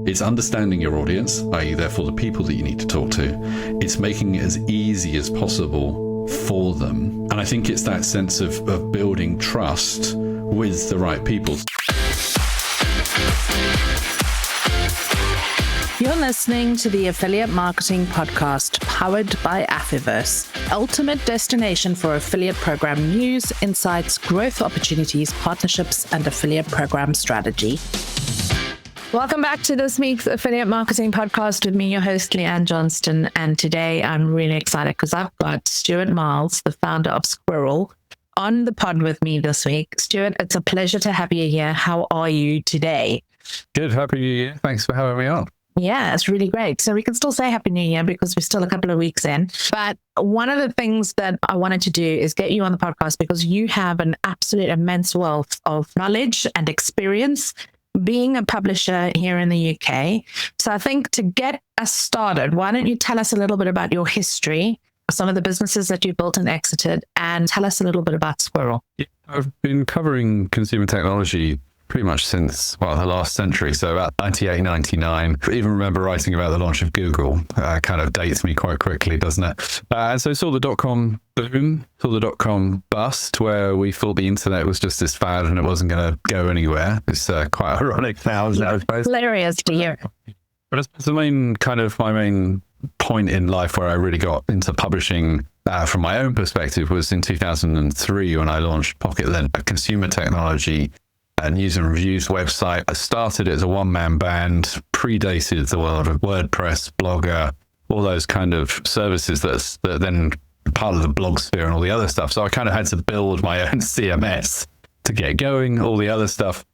It's understanding your audience, i.e. therefore the people that you need to talk to. It's making it as easy as possible for them. And I think it's that sense of building trust with the right people. You're listening to the Affiliate Marketing Podcast, powered by Affiverse, ultimate destination for affiliate program news, insights, growth opportunities, partnerships, and affiliate program strategy. Welcome back to this week's Affiliate Marketing Podcast with me, your host, Leanne Johnston. And today I'm really excited because I've got Stuart Miles, the founder of Squirrel, on the pod with me this week. Stuart, it's a pleasure to have you here. How are you today? Good. Happy New Year. Thanks for having me on. Yeah, it's really great. So we can still say Happy New Year because we're still a couple of weeks in. But one of the things that I wanted to do is get you on the podcast because you have an absolute immense wealth of knowledge and experience being a publisher here in the UK. So I think to get us started, why don't you tell us a little bit about your history, some of the businesses that you built and exited, and tell us a little bit about Squirrel. Yeah, I've been covering consumer technology pretty much since, the last century. So about 98, 99. I even remember writing about the launch of Google. Kind of dates me quite quickly, doesn't it? And so saw the dot-com boom, saw the dot-com bust, where we thought the internet was just this fad and it wasn't going to go anywhere. It's quite ironic now, isn't it? Hilarious to hear. But it's my main point in life where I really got into publishing from my own perspective was in 2003 when I launched Pocket Lint, a consumer technology news and reviews website. I started it as a one-man band, predated the world of WordPress, Blogger, all those kind of services that then part of the blog sphere and all the other stuff. So I kind of had to build my own CMS to get going, all the other stuff.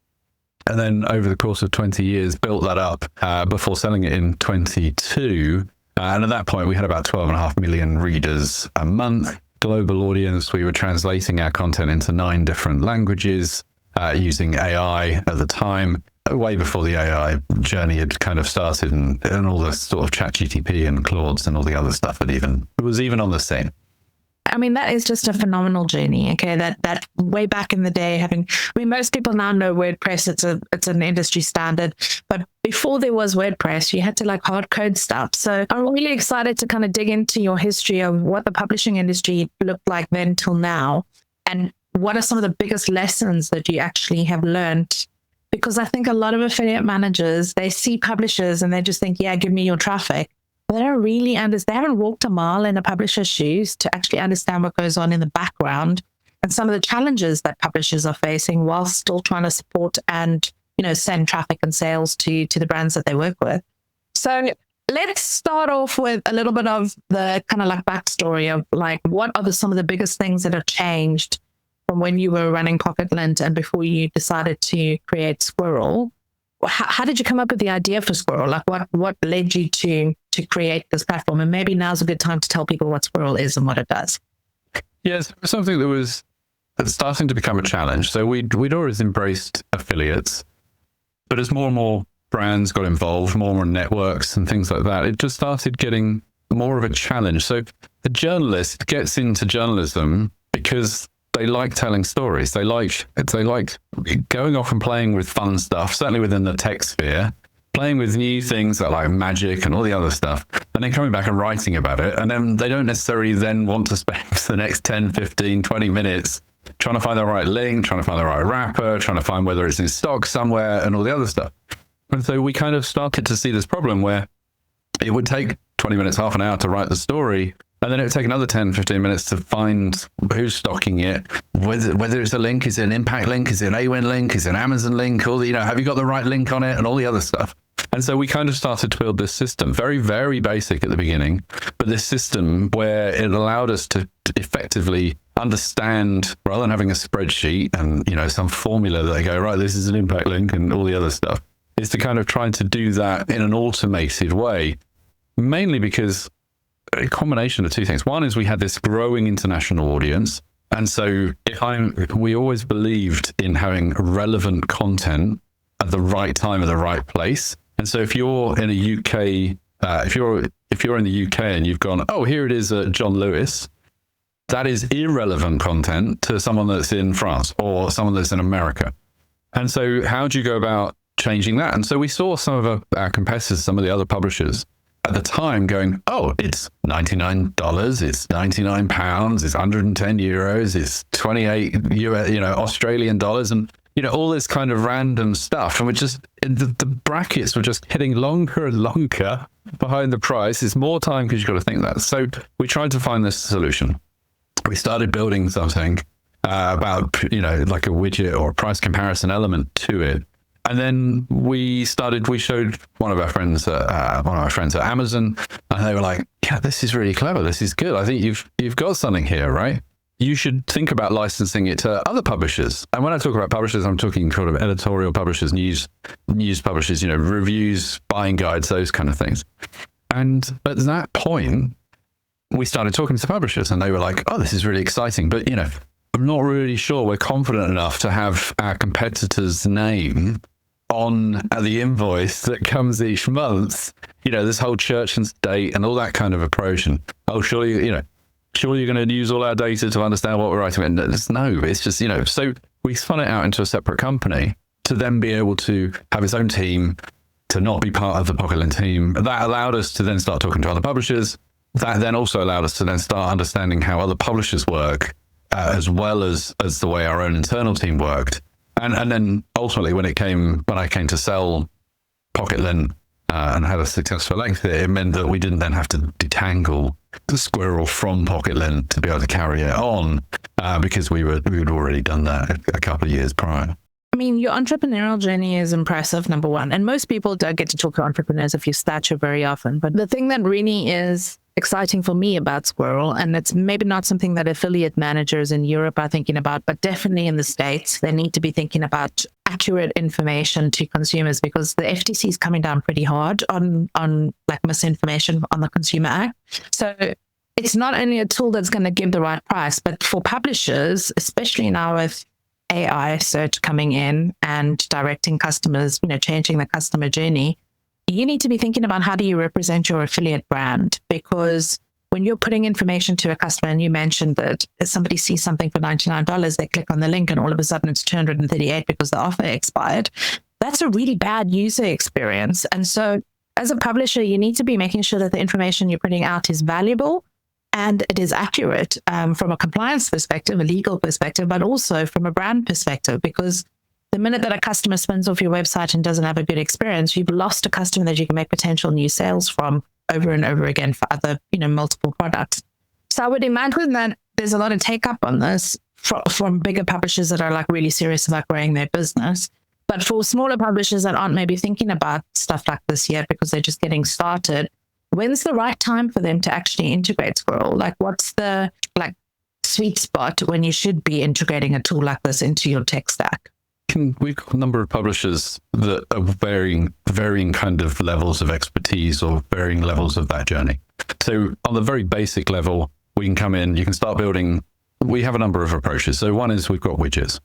And then over the course of 20 years, built that up before selling it in 22. And at that point, we had about 12.5 million readers a month, global audience. We were translating our content into 9 different languages. Using AI at the time, way before the AI journey had kind of started and all the sort of ChatGPT and Claudes and all the other stuff was even on the scene. I mean, that is just a phenomenal journey. Okay, that way back in the day, most people now know WordPress. It's an industry standard, but before there was WordPress, you had to hard code stuff. So I'm really excited to kind of dig into your history of what the publishing industry looked like then till now, and what are some of the biggest lessons that you actually have learned? Because I think a lot of affiliate managers, they see publishers and they just think, yeah, give me your traffic. They don't really understand. They haven't walked a mile in a publisher's shoes to actually understand what goes on in the background and some of the challenges that publishers are facing while still trying to support and, send traffic and sales to the brands that they work with. So let's start off with a little bit of the kind of backstory of what are some of the biggest things that have changed from when you were running Pocket Lint and before you decided to create Squirrel. How did you come up with the idea for Squirrel? What led you to create this platform? And maybe now's a good time to tell people what Squirrel is and what it does. Yes, it was something that was starting to become a challenge. So we'd always embraced affiliates, but as more and more brands got involved, more and more networks and things like that, it just started getting more of a challenge. So the journalist gets into journalism because they like telling stories. They like going off and playing with fun stuff, certainly within the tech sphere, playing with new things like magic and all the other stuff, and then coming back and writing about it. And then they don't necessarily then want to spend the next 10, 15, 20 minutes trying to find the right link, trying to find the right wrapper, trying to find whether it's in stock somewhere and all the other stuff. And so we kind of started to see this problem where it would take 20 minutes, half an hour to write the story. And then it would take another 10, 15 minutes to find who's stocking it, whether it's a link, is it an impact link, is it an AWIN link, is it an Amazon link, all have you got the right link on it and all the other stuff. And so we kind of started to build this system, very, very basic at the beginning, but this system where it allowed us to effectively understand, rather than having a spreadsheet and, some formula that they go, right, this is an impact link and all the other stuff, is to kind of try to do that in an automated way, mainly because a combination of two things. One is we had this growing international audience. And so we always believed in having relevant content at the right time, at the right place. And so if you're in a UK, if you're in the UK and you've gone, oh, here it is at John Lewis, that is irrelevant content to someone that's in France or someone that's in America. And so how do you go about changing that. And so we saw some of our competitors, some of the other publishers at the time going, oh, it's $99, it's £99, it's 110 euros, it's 28 Australian dollars, and all this kind of random stuff. And the brackets were just getting longer and longer behind the price. It's more time because you've got to think that. So we tried to find this solution. We started building something about, like a widget or a price comparison element to it. And then we showed one of our friends at Amazon, and they were like, yeah, this is really clever. This is good. I think you've got something here, right? You should think about licensing it to other publishers. And when I talk about publishers, I'm talking sort of editorial publishers, news publishers, reviews, buying guides, those kind of things. And at that point, we started talking to publishers, and they were like, oh, this is really exciting. But, I'm not really sure we're confident enough to have our competitor's name on the invoice that comes each month, this whole church and state and all that kind of approach. And, oh, surely you're going to use all our data to understand what we're writing. And no, it's just, so we spun it out into a separate company to then be able to have its own team, to not be part of the Pocket team. That allowed us to then start talking to other publishers. That then also allowed us to then start understanding how other publishers work, as well as the way our own internal team worked. And then ultimately when I came to sell Pocket Lint and had a successful exit, it meant that we didn't then have to detangle the squirrel from Pocket Lint to be able to carry it on, because we had already done that a couple of years prior. I mean, your entrepreneurial journey is impressive, number one. And most people don't get to talk to entrepreneurs of your stature very often. But the thing that really is exciting for me about Squirrel, and it's maybe not something that affiliate managers in Europe are thinking about, but definitely in the States, they need to be thinking about accurate information to consumers, because the FTC is coming down pretty hard on like misinformation on the Consumer Act. So it's not only a tool that's going to give the right price, but for publishers, especially now with AI search coming in and directing customers, changing the customer journey, you need to be thinking about how do you represent your affiliate brand, because when you're putting information to a customer, and you mentioned that if somebody sees something for $99, they click on the link and all of a sudden it's $238 because the offer expired, that's a really bad user experience. And so as a publisher, you need to be making sure that the information you're putting out is valuable and it is accurate from a compliance perspective, a legal perspective, but also from a brand perspective, because the minute that a customer spins off your website and doesn't have a good experience, you've lost a customer that you can make potential new sales from over and over again for other, multiple products. So I would imagine that there's a lot of take up on this from bigger publishers that are like really serious about growing their business. But for smaller publishers that aren't maybe thinking about stuff like this yet because they're just getting started, when's the right time for them to actually integrate Squirrel? Like, what's the sweet spot when you should be integrating a tool like this into your tech stack? We've got a number of publishers that are varying kind of levels of expertise or varying levels of that journey. So on the very basic level, we can come in, you can start building. We have a number of approaches. So one is we've got widgets.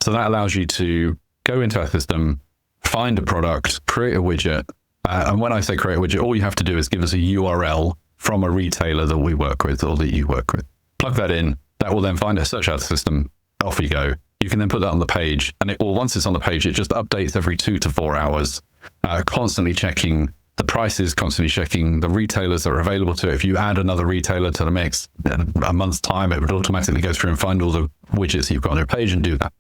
So that allows you to go into our system, find a product, create a widget. And when I say create a widget, all you have to do is give us a URL from a retailer that we work with or that you work with. Plug that in. That will then find a search ad system. Off you go. You can then put that on the page, and once it's on the page, it just updates every 2 to 4 hours, constantly checking the prices, constantly checking the retailers that are available to it. If you add another retailer to the mix in a month's time, it would automatically go through and find all the widgets you've got on your page and do that.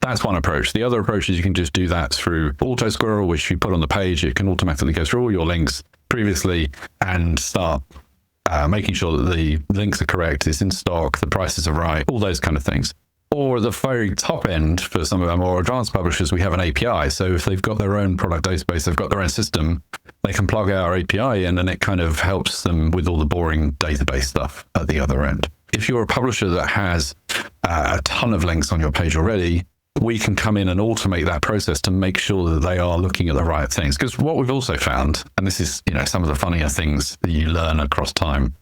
That's one approach. The other approach is you can just do that through Auto Squirrel, which you put on the page. It can automatically go through all your links previously and start making sure that the links are correct, it's in stock, the prices are right, all those kind of things. Or at the very top end, for some of our more advanced publishers, we have an API. So if they've got their own product database, they've got their own system, they can plug our API in and it kind of helps them with all the boring database stuff at the other end. If you're a publisher that has a ton of links on your page already, we can come in and automate that process to make sure that they are looking at the right things. Because what we've also found, and this is some of the funnier things that you learn across time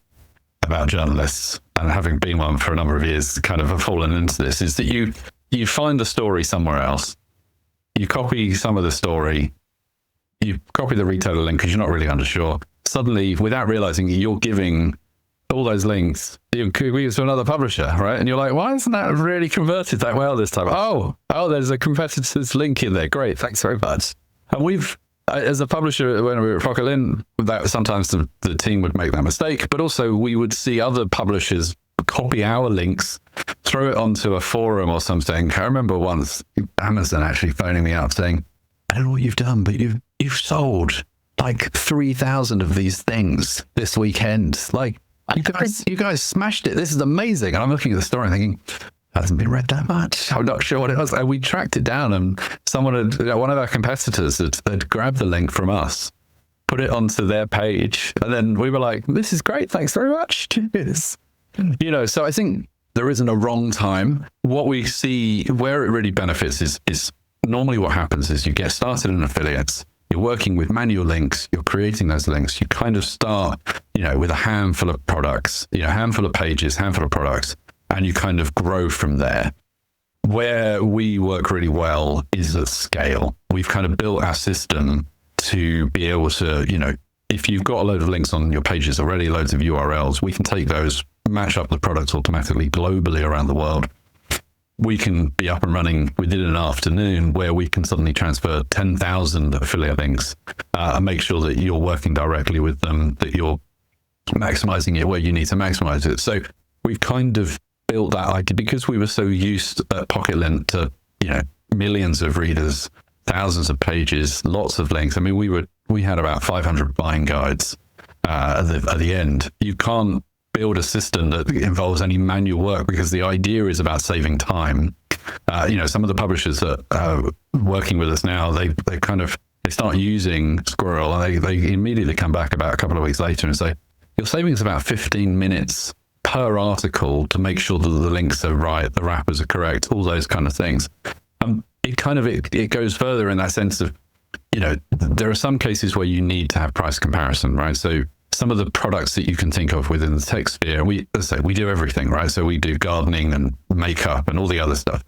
about journalists, and having been one for a number of years, kind of have fallen into this, is that you find the story somewhere else, you copy some of the story, you copy the retailer link because you're not really unsure. Suddenly, without realizing, you're giving all those links to another publisher, right? And you're like, why isn't that really converted that well this time? Oh, there's a competitor's link in there. Great, thanks very much. And as a publisher, when we were at Pocket Lint, that sometimes the team would make that mistake, but also we would see other publishers copy our links, throw it onto a forum or something. I remember once Amazon actually phoning me up saying, I don't know what you've done, but you've sold like 3,000 of these things this weekend. Like, you guys smashed it. This is amazing. And I'm looking at the story and thinking, hasn't been read that much. I'm not sure what it was. And we tracked it down, and one of our competitors had grabbed the link from us, put it onto their page, and then we were like, this is great. Thanks very much. Cheers. So I think there isn't a wrong time. What we see where it really benefits is normally what happens is you get started in affiliates. You're working with manual links. You're creating those links. You kind of start, with a handful of products, handful of pages, handful of products, and you kind of grow from there. Where we work really well is at scale. We've kind of built our system to be able to, if you've got a load of links on your pages already, loads of URLs, we can take those, match up the products automatically globally around the world. We can be up and running within an afternoon where we can suddenly transfer 10,000 affiliate links and make sure that you're working directly with them, that you're maximizing it where you need to maximize it. So we've kind of built that idea because we were so used at Pocket Lint to, millions of readers, thousands of pages, lots of links. I mean, we had about 500 buying guides at the end. You can't build a system that involves any manual work because the idea is about saving time. Some of the publishers that are working with us now, they start using Squirrel, and they immediately come back about a couple of weeks later and say, your savings about 15 minutes per article to make sure that the links are right, the wrappers are correct, all those kind of things. It goes further in that sense of, there are some cases where you need to have price comparison, right? So some of the products that you can think of within the tech sphere, we do everything, right? So we do gardening and makeup and all the other stuff.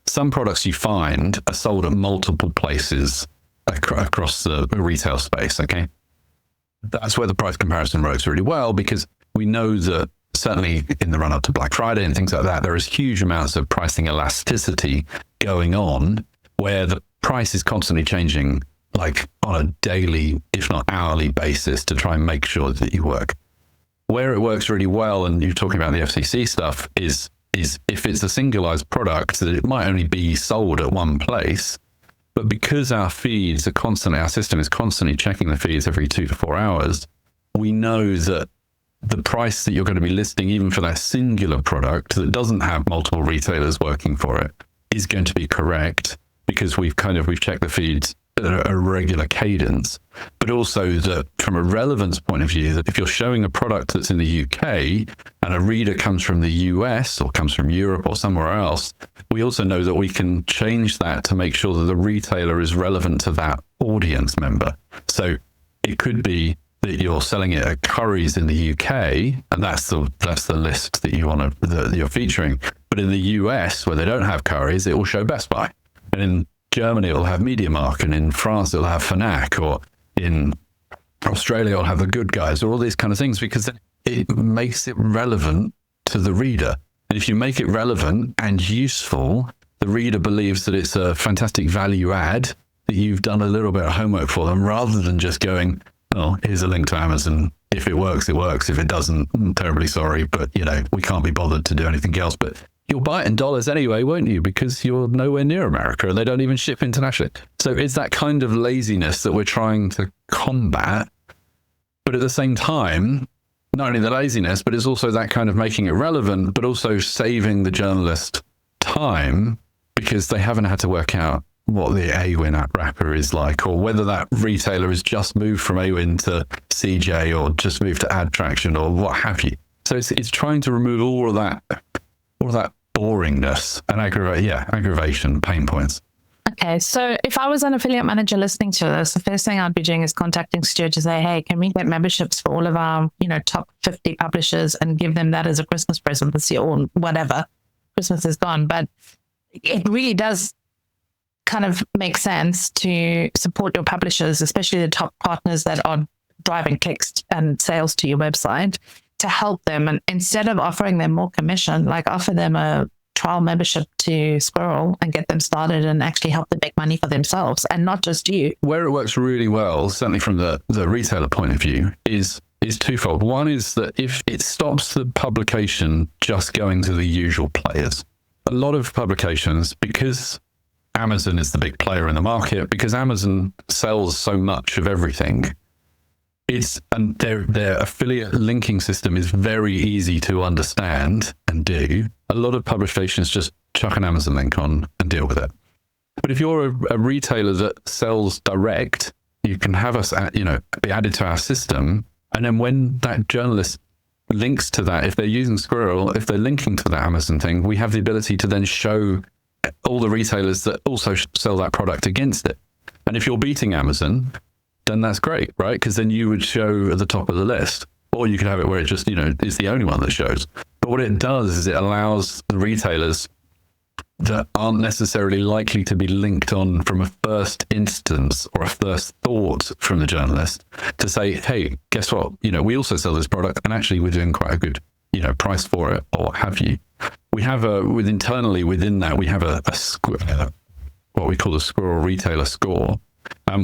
Some products you find are sold at multiple places across the retail space, okay? That's where the price comparison works really well because we know that certainly in the run-up to Black Friday and things like that, there is huge amounts of pricing elasticity going on where the price is constantly changing like on a daily, if not hourly basis to try and make sure that you work. Where it works really well, and you're talking about the FCC stuff, is if it's a singularized product that it might only be sold at one place, but because our system is constantly checking the feeds every 2 to 4 hours, we know that the price that you're going to be listing, even for that singular product that doesn't have multiple retailers working for it, is going to be correct because we've checked the feeds at a regular cadence, but also that from a relevance point of view, that if you're showing a product that's in the UK and a reader comes from the US or comes from Europe or somewhere else, we also know that we can change that to make sure that the retailer is relevant to that audience member. So it could be that you're selling it at Currys in the UK, and that's the list that that you're featuring. But in the US, where they don't have Currys, it will show Best Buy, and in Germany it'll have MediaMarkt, and in France it'll have Fnac, or in Australia it'll have the Good Guys, or all these kind of things, because it makes it relevant to the reader. And if you make it relevant and useful, the reader believes that it's a fantastic value add, that you've done a little bit of homework for them, rather than just going, oh, here's a link to Amazon. If it works, it works. If it doesn't, I'm terribly sorry, but we can't be bothered to do anything else. But you'll buy it in dollars anyway, won't you? Because you're nowhere near America and they don't even ship internationally. So it's that kind of laziness that we're trying to combat. But at the same time, not only the laziness, but it's also that kind of making it relevant, but also saving the journalist time because they haven't had to work out what the AWIN app wrapper is like, or whether that retailer has just moved from AWIN to CJ or just moved to AdTraction or what have you. So it's trying to remove all of that boringness and aggravation, pain points. Okay, so if I was an affiliate manager listening to this, the first thing I'd be doing is contacting Stuart to say, hey, can we get memberships for all of our, top 50 publishers and give them that as a Christmas present this year or whatever. Christmas is gone, but it really does kind of make sense to support your publishers, especially the top partners that are driving clicks and sales to your website, to help them. And instead of offering them more commission, like offer them a trial membership to Squirrel and get them started and actually help them make money for themselves and not just you. Where it works really well, certainly from the retailer point of view, is twofold. One is that if it stops the publication just going to the usual players. A lot of publications, because Amazon is the big player in the market, because Amazon sells so much of everything, and their affiliate linking system is very easy to understand and do. A lot of publications just chuck an Amazon link on and deal with it. But if you're a retailer that sells direct, you can have us be added to our system. And then when that journalist links to that, if they're using Squirrel, if they're linking to the Amazon thing, we have the ability to then show all the retailers that also sell that product against it. And if you're beating Amazon, then that's great, right? Because then you would show at the top of the list. Or you could have it where it just, is the only one that shows. But what it does is it allows the retailers that aren't necessarily likely to be linked on from a first instance or a first thought from the journalist to say, hey, guess what? We also sell this product and actually we're doing quite a good, price for it or what have you. We have internally within that, we have what we call a Squirrel retailer score,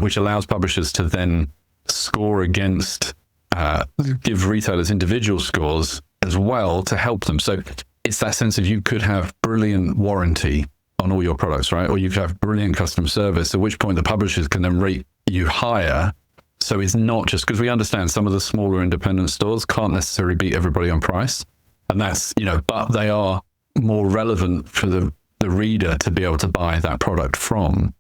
which allows publishers to then score against, give retailers individual scores as well to help them. So it's that sense of you could have brilliant warranty on all your products, right? Or you could have brilliant customer service, at which point the publishers can then rate you higher. So it's not just because we understand some of the smaller independent stores can't necessarily beat everybody on price. And that's, but they are more relevant for the reader to be able to buy that product from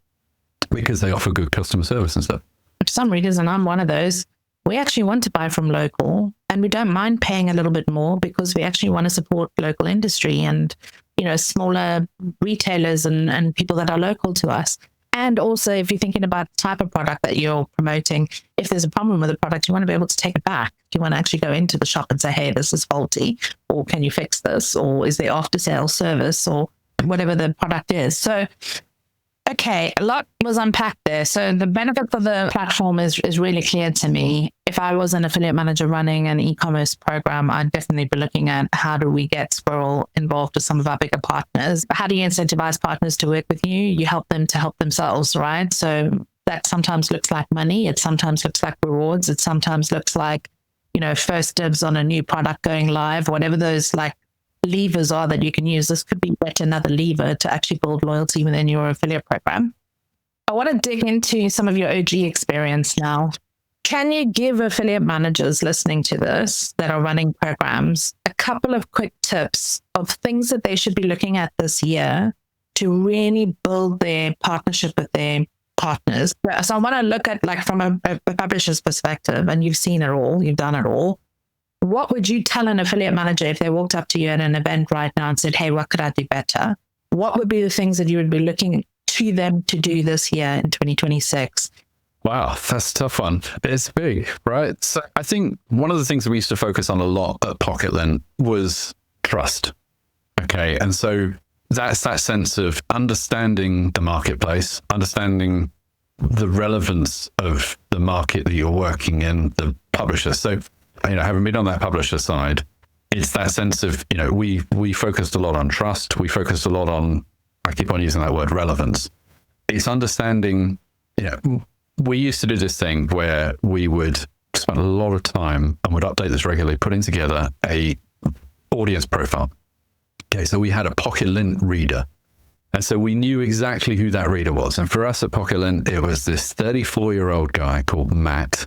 because they offer good customer service and stuff. For some readers, and I'm one of those, we actually want to buy from local and we don't mind paying a little bit more because we actually want to support local industry and, smaller retailers and people that are local to us. And also, if you're thinking about the type of product that you're promoting, if there's a problem with the product, you want to be able to take it back. You want to actually go into the shop and say, hey, this is faulty, or can you fix this? Or is there after sales service or whatever the product is? So, okay, a lot was unpacked there. So the benefit of the platform is really clear to me. If I was an affiliate manager running an e-commerce program, I'd definitely be looking at how do we get Squirrel involved with some of our bigger partners? How do you incentivize partners to work with you? You help them to help themselves, right? So that sometimes looks like money. It sometimes looks like rewards. It sometimes looks like, first dibs on a new product going live, whatever those levers are that you can use. This could be yet another lever to actually build loyalty within your affiliate program. I want to dig into some of your OG experience now. Can you give affiliate managers listening to this that are running programs a couple of quick tips of things that they should be looking at this year to really build their partnership with their partners? So I want to look at from a publisher's perspective, and you've seen it all, you've done it all. What would you tell an affiliate manager if they walked up to you at an event right now and said, hey, what could I do better? What would be the things that you would be looking to them to do this year in 2026? Wow, that's a tough one. It's big, right? So I think one of the things that we used to focus on a lot at Pocketland was trust. Okay. And so that's that sense of understanding the marketplace, understanding the relevance of the market that you're working in, the publisher. So having been on that publisher side, it's that sense of, we focused a lot on trust. We focused a lot on, I keep on using that word, relevance. It's understanding, we used to do this thing where we would spend a lot of time and would update this regularly, putting together a audience profile. Okay, so we had a Pocketland reader. And so we knew exactly who that reader was. And for us at Pocketland, it was this 34-year-old guy called Matt.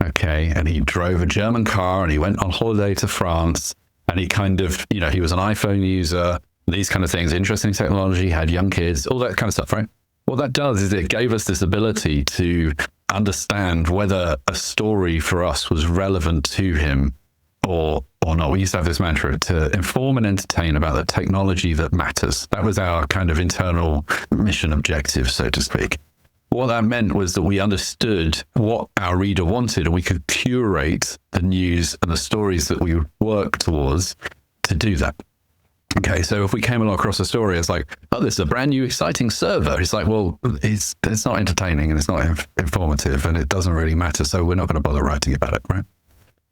Okay. And he drove a German car and he went on holiday to France and he kind of, he was an iPhone user, these kind of things, interesting technology, had young kids, all that kind of stuff, right? What that does is it gave us this ability to understand whether a story for us was relevant to him or not. We used to have this mantra to inform and entertain about the technology that matters. That was our kind of internal mission objective, so to speak. What that meant was that we understood what our reader wanted and we could curate the news and the stories that we would work towards to do that. Okay, so if we came along across a story, it's like, oh, this is a brand new exciting server. It's like, well, it's not entertaining and it's not informative and it doesn't really matter, so we're not going to bother writing about it, right?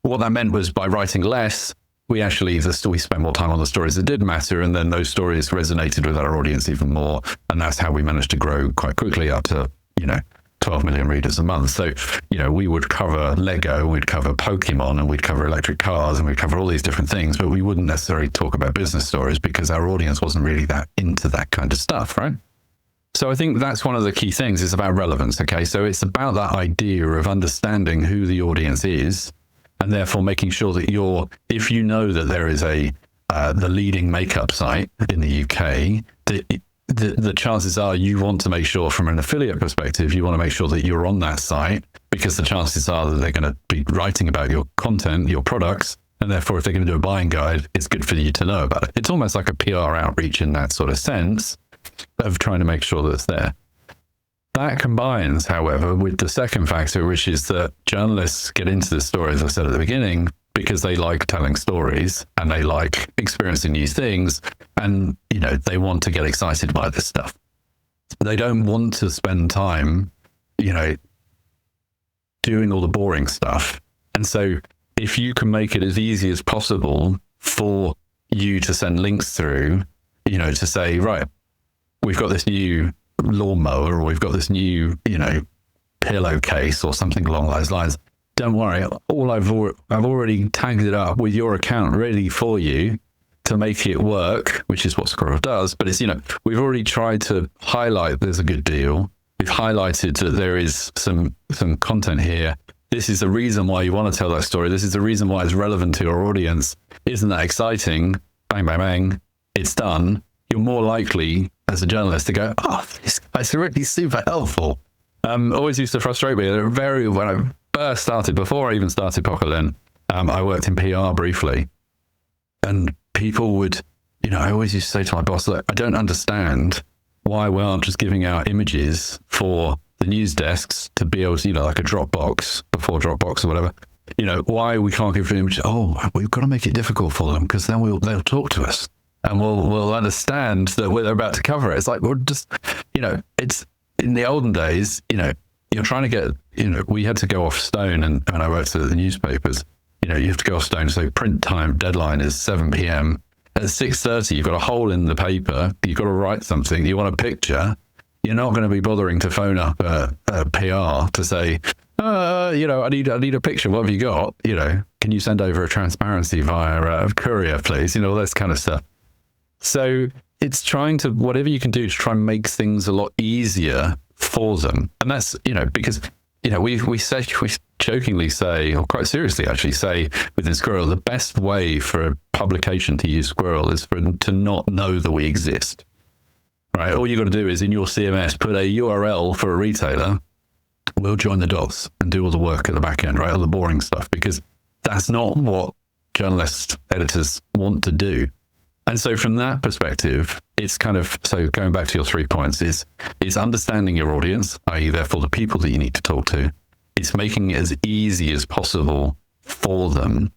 What that meant was by writing less, we actually we spent more time on the stories that did matter, and then those stories resonated with our audience even more, and that's how we managed to grow quite quickly up to 12 million readers a month. So we would cover Lego, we'd cover Pokemon, and we'd cover electric cars, and we'd cover all these different things, but we wouldn't necessarily talk about business stories because our audience wasn't really that into that kind of stuff, right? So I think that's one of the key things. It's about relevance. Okay, so it's about that idea of understanding who the audience is, and therefore making sure that if you know that there is the leading makeup site in the UK, the chances are you want to make sure, from an affiliate perspective, you want to make sure that you're on that site, because the chances are that they're going to be writing about your content, your products, and therefore if they're going to do a buying guide, it's good for you to know about it. It's almost like a PR outreach in that sort of sense of trying to make sure that it's there. That combines, however, with the second factor, which is that journalists get into the story, as I said at the beginning, because they like telling stories and they like experiencing new things, and they want to get excited by this stuff. They don't want to spend time doing all the boring stuff. And so if you can make it as easy as possible for you to send links through, to say, right, we've got this new lawnmower, or we've got this new pillowcase or something along those lines, don't worry, I've already tagged it up with your account ready for you to make it work, which is what Squirrel does. But it's, we've already tried to highlight there's a good deal. We've highlighted that there is some content here. This is the reason why you want to tell that story. This is the reason why it's relevant to your audience. Isn't that exciting? Bang, bang, bang. It's done. You're more likely as a journalist to go, oh, this guy's really super helpful. Always used to frustrate me. When I first started, before I even started Pocket, I worked in PR briefly, and people would, I always used to say to my boss, look, I don't understand why we aren't just giving out images for the news desks to be able to, like a Dropbox, before Dropbox or whatever, why we can't give images. Oh, we've got to make it difficult for them, because then they'll talk to us and we'll understand that we're about to cover it. It's like, we're just, it's in the olden days, you're trying to get, we had to go off stone, and when I worked at the newspapers, you have to go off stone. So print time deadline is 7 p.m. At 6:30, you've got a hole in the paper. You've got to write something. You want a picture. You're not going to be bothering to phone up a PR to say, I need a picture. What have you got? Can you send over a transparency via a courier, please? All this kind of stuff. So it's trying to, whatever you can do to try and make things a lot easier for them. And that's, because, we jokingly say, or quite seriously actually say within Squirrel, the best way for a publication to use Squirrel is for them to not know that we exist, right? All you got to do is in your CMS, put a URL for a retailer. We'll join the dots and do all the work at the back end, right? All the boring stuff, because that's not what journalists, editors want to do. And so from that perspective, it's kind of, so going back to your 3 points, is understanding your audience, i.e. therefore the people that you need to talk to. It's making it as easy as possible for them.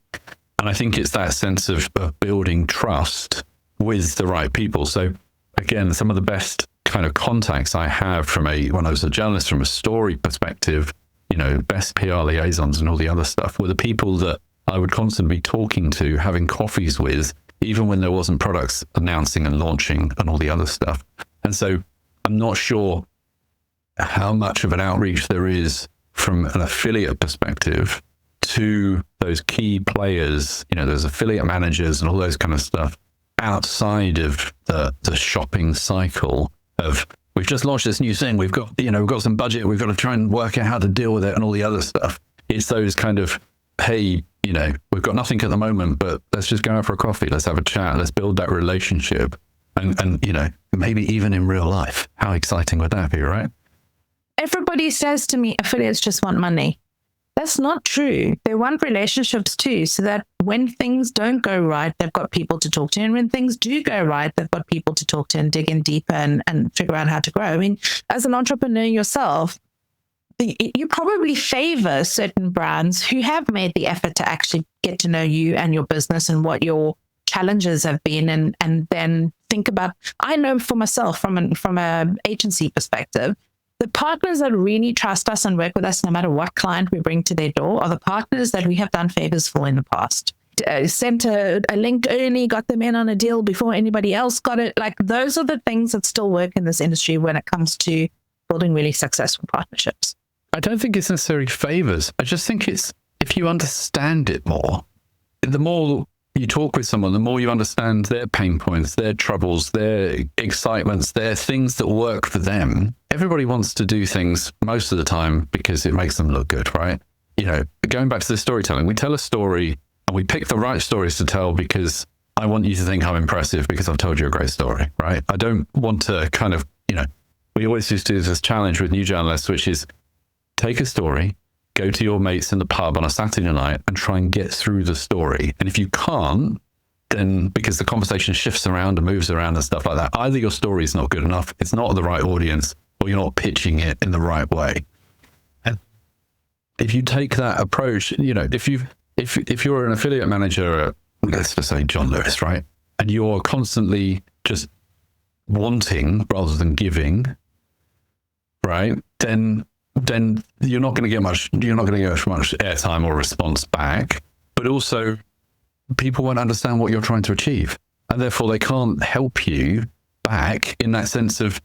And I think it's that sense of building trust with the right people. So again, some of the best kind of contacts I have when I was a journalist, from a story perspective, best PR liaisons and all the other stuff, were the people that I would constantly be talking to, having coffees with, even when there wasn't products announcing and launching and all the other stuff. And so I'm not sure how much of an outreach there is from an affiliate perspective to those key players, those affiliate managers and all those kind of stuff outside of the shopping cycle of, we've just launched this new thing, we've got some budget, we've got to try and work out how to deal with it and all the other stuff. It's those kind of, hey, we've got nothing at the moment, but let's just go out for a coffee. Let's have a chat. Let's build that relationship. And maybe even in real life. How exciting would that be, right? Everybody says to me, affiliates just want money. That's not true. They want relationships too, so that when things don't go right, they've got people to talk to. And when things do go right, they've got people to talk to and dig in deeper and figure out how to grow. I mean, as an entrepreneur yourself, you probably favor certain brands who have made the effort to actually get to know you and your business and what your challenges have been, and then think about, I know for myself from an agency perspective, the partners that really trust us and work with us no matter what client we bring to their door are the partners that we have done favors for in the past. sent a link early, got them in on a deal before anybody else got it. Like those are the things that still work in this industry when it comes to building really successful partnerships. I don't think it's necessarily favors. I just think it's, if you understand it more, the more you talk with someone, the more you understand their pain points, their troubles, their excitements, their things that work for them. Everybody wants to do things most of the time because it makes them look good, right? You know, going back to the storytelling, we tell a story and we pick the right stories to tell because I want you to think I'm impressive because I've told you a great story, right? I don't want to kind of, you know, we always used to do this challenge with new journalists, which is take a story, go to your mates in the pub on a Saturday night and try and get through the story. And if you can't, then because the conversation shifts around and moves around and stuff like that, either your story is not good enough, it's not the right audience, or you're not pitching it in the right way. And if you take that approach, you know, if you're an affiliate manager at, let's just say John Lewis, right? And you're constantly just wanting rather than giving, right? Then you're not going to get much airtime or response back, but also people won't understand what you're trying to achieve. And therefore they can't help you back in that sense of,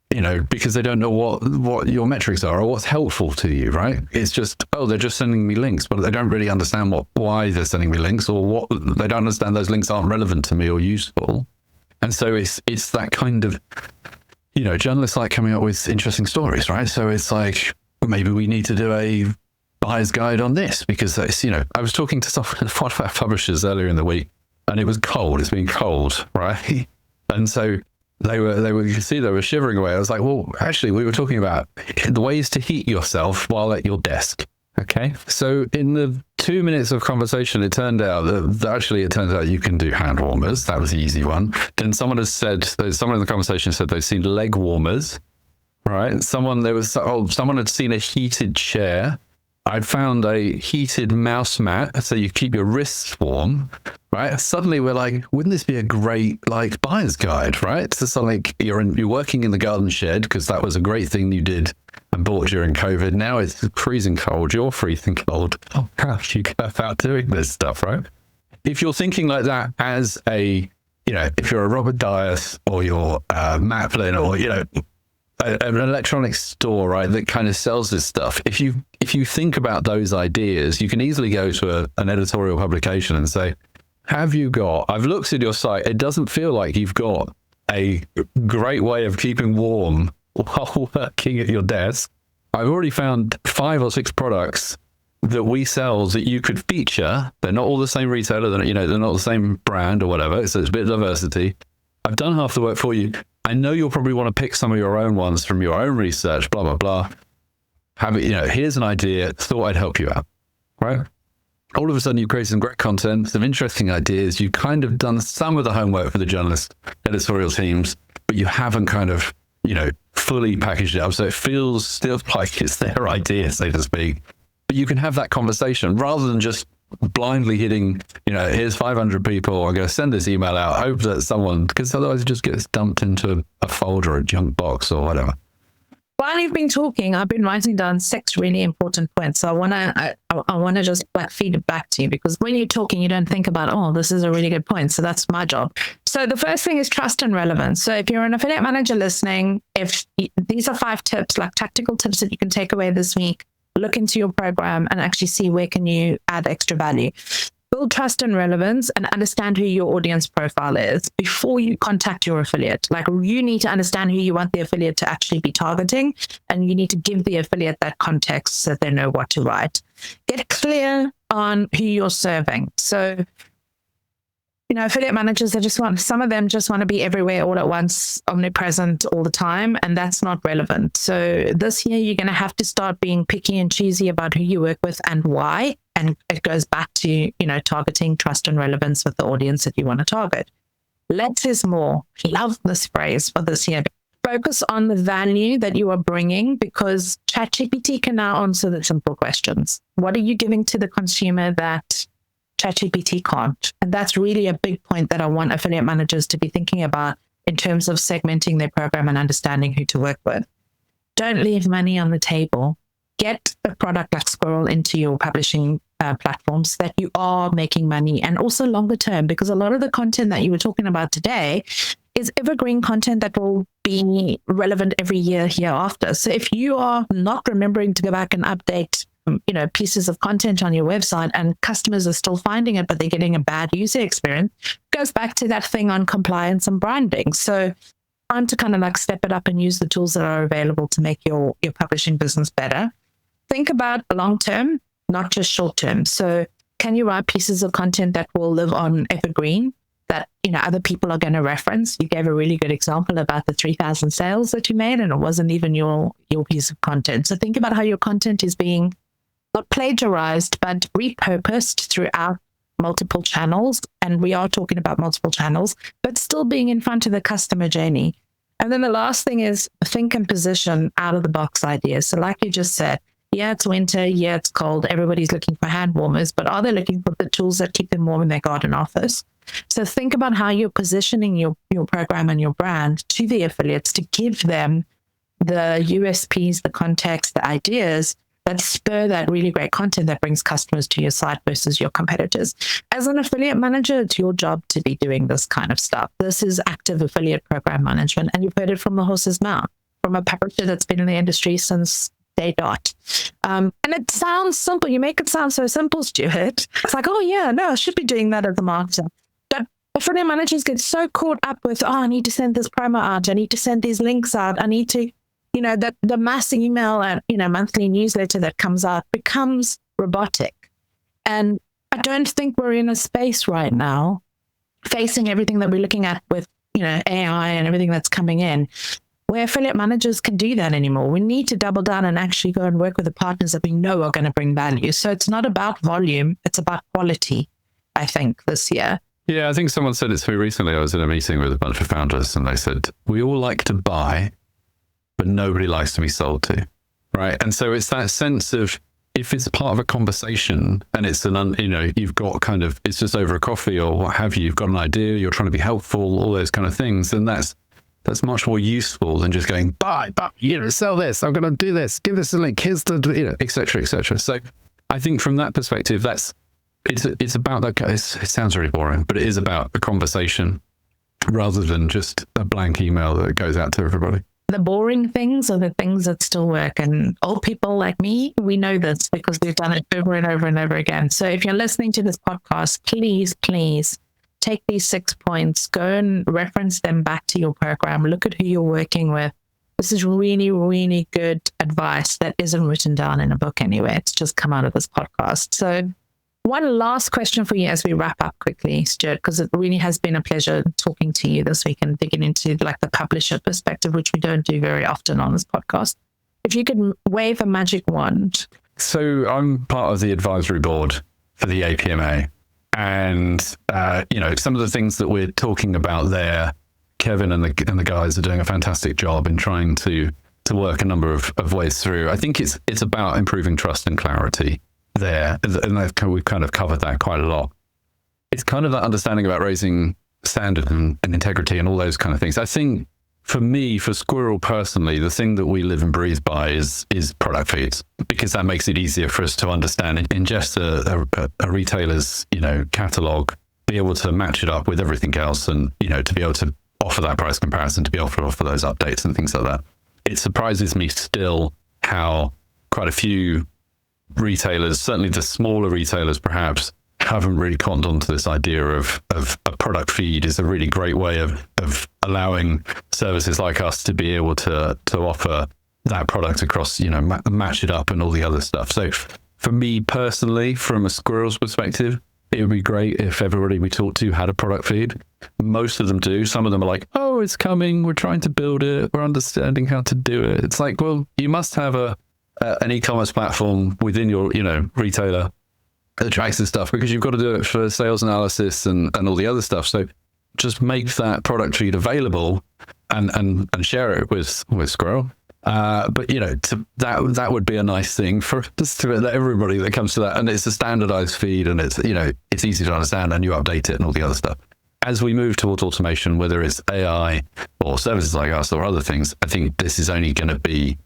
you know, because they don't know what your metrics are or what's helpful to you, right? It's just, oh, they're just sending me links, but they don't really understand why they're sending me links, or they don't understand those links aren't relevant to me or useful. And so it's that kind of, you know, journalists like coming up with interesting stories, right? So it's like, maybe we need to do a buyer's guide on this because it's, you know, I was talking to one of our publishers earlier in the week and it was cold. It's been cold, right? And so they were, you could see they were shivering away. I was like, well, actually, we were talking about the ways to heat yourself while at your desk. Okay. So in the 2 minutes of conversation, it turned out that you can do hand warmers. That was the easy one. Then someone in the conversation said they've seen leg warmers, right? Someone had seen a heated chair. I found a heated mouse mat, so you keep your wrists warm, right? Suddenly we're like, wouldn't this be a great like buyer's guide, right? So something you're working in the garden shed because that was a great thing you did and bought during COVID. Now it's freezing cold. You're freezing cold. Oh gosh, you go about doing this stuff, right? If you're thinking like that as a, you know, if you're a Robert Dias or you're Matt Flynn or, you know, an electronics store, right, that kind of sells this stuff. If you think about those ideas, you can easily go to an editorial publication and say, have you got, I've looked at your site, it doesn't feel like you've got a great way of keeping warm while working at your desk. I've already found 5 or 6 products that we sell that you could feature. They're not all the same retailer, they're not the same brand or whatever, so it's a bit of diversity. I've done half the work for you. I know you'll probably want to pick some of your own ones from your own research, blah, blah, blah. Here's an idea, thought I'd help you out, right? All of a sudden you've created some great content, some interesting ideas. You've kind of done some of the homework for the journalist editorial teams, but you haven't kind of, you know, fully packaged it up. So it feels still like it's their idea, so to speak. But you can have that conversation rather than just blindly hitting, you know, here's 500 people, I'm going to send this email out, hope that someone, because otherwise it just gets dumped into a folder or a junk box or whatever. While you've been talking, I've been writing down 6 really important points. So I want to just feed it back to you, because when you're talking, you don't think about, oh, this is a really good point. So that's my job. So the first thing is trust and relevance. So if you're an affiliate manager listening, if these are 5 tips, like tactical tips that you can take away this week, look into your program and actually see where can you add extra value. Build trust and relevance and understand who your audience profile is before you contact your affiliate. Like, you need to understand who you want the affiliate to actually be targeting, and you need to give the affiliate that context so they know what to write. Get clear on who you're serving. So, you know, affiliate managers, some of them just want to be everywhere all at once, omnipresent all the time, and that's not relevant. So this year, you're going to have to start being picky and choosy about who you work with and why. And it goes back to, you know, targeting trust and relevance with the audience that you want to target. Less is more. Love this phrase for this year. Focus on the value that you are bringing, because ChatGPT can now answer the simple questions. What are you giving to the consumer that ChatGPT can't? And that's really a big point that I want affiliate managers to be thinking about in terms of segmenting their program and understanding who to work with. Don't leave money on the table. get a product like Squirrel into your publishing platforms that you are making money, and also longer term, because a lot of the content that you were talking about today is evergreen content that will be relevant every year hereafter. So if you are not remembering to go back and update pieces of content on your website, and customers are still finding it, but they're getting a bad user experience, goes back to that thing on compliance and branding. So time to kind of like step it up and use the tools that are available to make your publishing business better. Think about long term, not just short term. So can you write pieces of content that will live on evergreen, that other people are going to reference? You gave a really good example about the 3,000 sales that you made, and it wasn't even your piece of content. So think about how your content is being not plagiarized, but repurposed throughout multiple channels. And we are talking about multiple channels, but still being in front of the customer journey. And then the last thing is think and position out of the box ideas. So like you just said, yeah, it's winter, yeah, it's cold, everybody's looking for hand warmers, but are they looking for the tools that keep them warm in their garden office? So think about how you're positioning your program and your brand to the affiliates to give them the USPs, the context, the ideas that spur that really great content that brings customers to your site versus your competitors. As an affiliate manager, it's your job to be doing this kind of stuff. This is active affiliate program management, and you've heard it from the horse's mouth, from a publisher that's been in the industry since day dot. And it sounds simple. You make it sound so simple, Stuart. It's like, oh yeah, no, I should be doing that as a marketer. But affiliate managers get so caught up with, I need to send this promo out, I need to send these links out, I need to, that the mass email and, monthly newsletter that comes out becomes robotic. And I don't think we're in a space right now, facing everything that we're looking at with, AI and everything that's coming in, where affiliate managers can do that anymore. We need to double down and actually go and work with the partners that we know are going to bring value. So it's not about volume, it's about quality, I think, this year. Yeah, I think someone said it to me recently. I was in a meeting with a bunch of founders and they said, we all like to buy, but nobody likes to be sold to, right? And so it's that sense of, if it's part of a conversation and it's you've got kind of, it's just over a coffee or what have you, you've got an idea, you're trying to be helpful, all those kind of things, then that's much more useful than just going, buy, sell this, I'm going to do this, give this a link, here's the, et cetera, et cetera. So I think from that perspective, it's about that. It sounds very boring, but it is about a conversation rather than just a blank email that goes out to everybody. The boring things are the things that still work. And old people like me, we know this because we've done it over and over and over again. So if you're listening to this podcast, please take these 6 points, go and reference them back to your program. Look at who you're working with. This is really, really good advice that isn't written down in a book anywhere. It's just come out of this podcast. So one last question for you as we wrap up quickly, Stuart, because it really has been a pleasure talking to you this week and digging into like the publisher perspective, which we don't do very often on this podcast. If you could wave a magic wand. So I'm part of the advisory board for the APMA, and some of the things that we're talking about there, Kevin and the guys are doing a fantastic job in trying to work a number of ways through. I think it's about improving trust and clarity there, and we've kind of covered that quite a lot. It's kind of that understanding about raising standard and integrity and all those kind of things. I think for me, for Squirrel personally, the thing that we live and breathe by is product feeds, because that makes it easier for us to understand and ingest a retailer's catalog, be able to match it up with everything else, and to be able to offer that price comparison, to be able to offer those updates and things like that. It surprises me still how quite a few retailers, certainly the smaller retailers perhaps, haven't really cottoned on to this idea of a product feed is a really great way of allowing services like us to be able to offer that product across, match it up and all the other stuff. So for me personally, from a Squirrel's perspective, it would be great if everybody we talk to had a product feed. Most of them do. Some of them are like, oh, it's coming, we're trying to build it, we're understanding how to do it. It's like, well, you must have an e-commerce platform within your, retailer that tracks this stuff, because you've got to do it for sales analysis and all the other stuff. So just make that product feed available and share it with Squirrel. But that would be a nice thing for just to let everybody that comes to that, and it's a standardized feed, and it's easy to understand, and you update it and all the other stuff. As we move towards automation, whether it's AI or services like us or other things, I think this is only going to be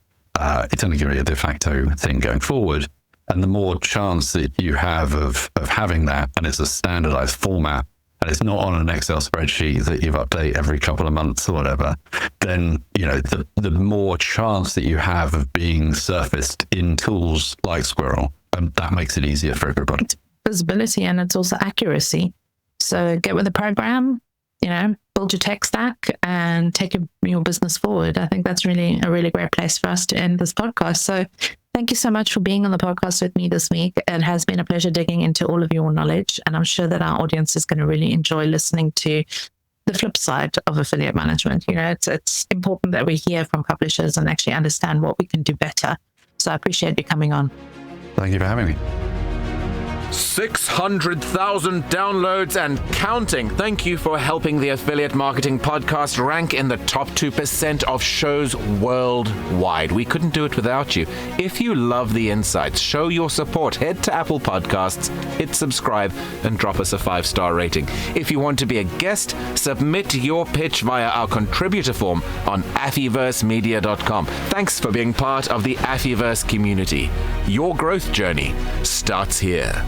it's only going to be a de facto thing going forward. And the more chance that you have of having that, and it's a standardized format, and it's not on an Excel spreadsheet that you update every couple of months or whatever, then, the more chance that you have of being surfaced in tools like Squirrel, and that makes it easier for everybody. It's visibility, and it's also accuracy. So get with the program, build your tech stack and take your business forward. I think that's really a really great place for us to end this podcast. So thank you so much for being on the podcast with me this week. It has been a pleasure digging into all of your knowledge, and I'm sure that our audience is going to really enjoy listening to the flip side of affiliate management. It's important that we hear from publishers and actually understand what we can do better. So I appreciate you coming on. Thank you for having me. 600,000 downloads and counting. Thank you for helping the Affiliate Marketing Podcast rank in the top 2% of shows worldwide. We couldn't do it without you. If you love the insights, show your support. Head to Apple Podcasts, hit subscribe, and drop us a 5-star rating. If you want to be a guest, submit your pitch via our contributor form on affyversemedia.com. Thanks for being part of the Affyverse community. Your growth journey starts here.